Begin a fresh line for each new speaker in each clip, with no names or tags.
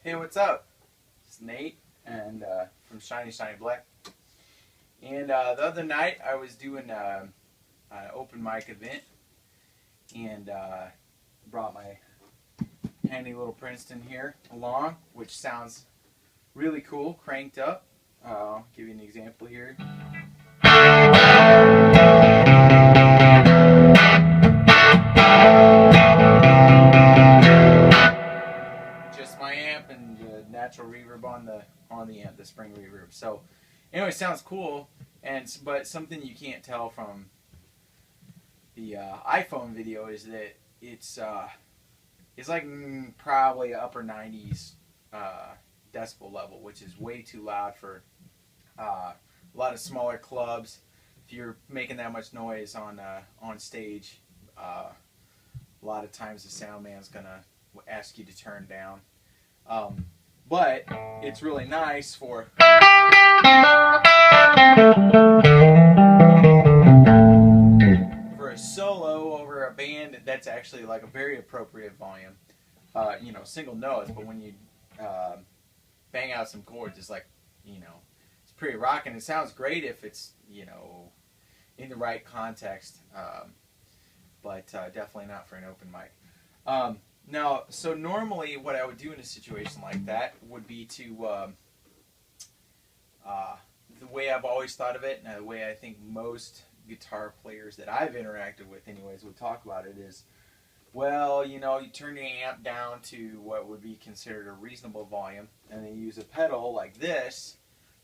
Hey, what's up? It's Nate and from Shiny Black. And the other night I was doing an open mic event and brought my handy little Princeton here along, which sounds really cool, cranked up. I'll give you an example here. Just my amp and the natural reverb on the amp, the spring reverb. So, anyway, sounds cool, but something you can't tell from the iPhone video is that it's like probably upper 90s decibel level, which is way too loud for a lot of smaller clubs. If you're making that much noise on stage, a lot of times the sound man's gonna ask you to turn down. But it's really nice for a solo over a band. That's actually like a very appropriate volume. Single notes, but when you bang out some chords, it's like, it's pretty rocking. It sounds great if it's, in the right context, but definitely not for an open mic. Now, so normally what I would do in a situation like that would be to, the way I've always thought of it, and the way I think most guitar players that I've interacted with anyways would talk about it is, well, you turn your amp down to what would be considered a reasonable volume, and then you use a pedal like this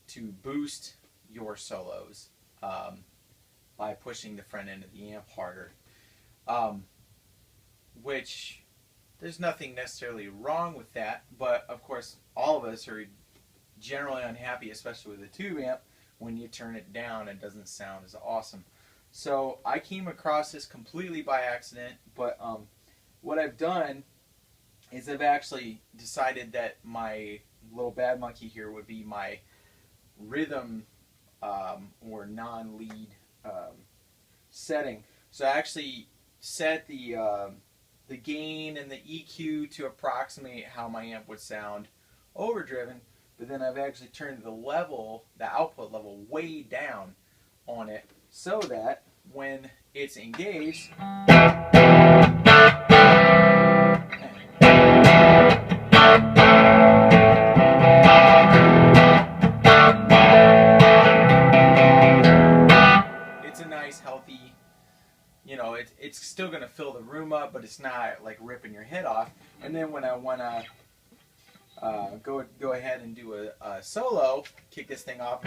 to boost your solos by pushing the front end of the amp harder. Which, there's nothing necessarily wrong with that, but of course all of us are generally unhappy, especially with a tube amp. When you turn it down, it doesn't sound as awesome. So I came across this completely by accident, but what I've done is I've actually decided that my little bad monkey here would be my rhythm or non-lead setting. So I actually set the gain and the EQ to approximate how my amp would sound overdriven, but then I've actually turned the level, the output level, way down on it so that when it's engaged, it's a nice, healthy, it's still going to fill the room up, but it's not like ripping your head off. And then when I want to go ahead and do a solo, kick this thing off.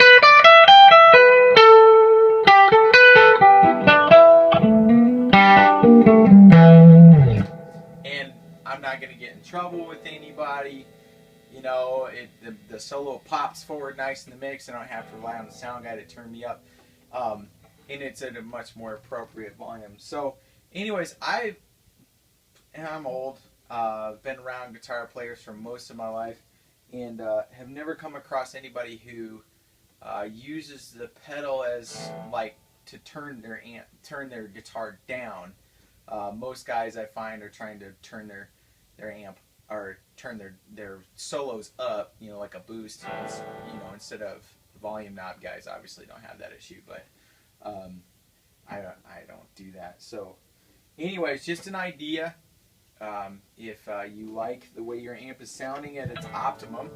And I'm not going to get in trouble with anybody. The solo pops forward nice in the mix. I don't have to rely on the sound guy to turn me up. And it's at a much more appropriate volume. So, anyways, I'm old. Been around guitar players for most of my life, and have never come across anybody who uses the pedal as like to turn their guitar down. Most guys I find are trying to turn their amp or turn their solos up, like a boost, instead of volume knob guys obviously don't have that issue, but I don't do that. So, anyways, just an idea. If you like the way your amp is sounding at its optimum,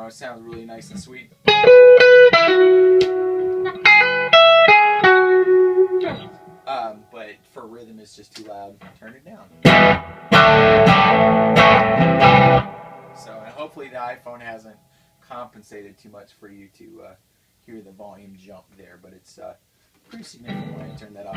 it sounds really nice and sweet. But for rhythm, it's just too loud. Turn it down. So, and hopefully the iPhone hasn't compensated too much for you to hear the volume jump there, but it's pretty significant when I turn that off.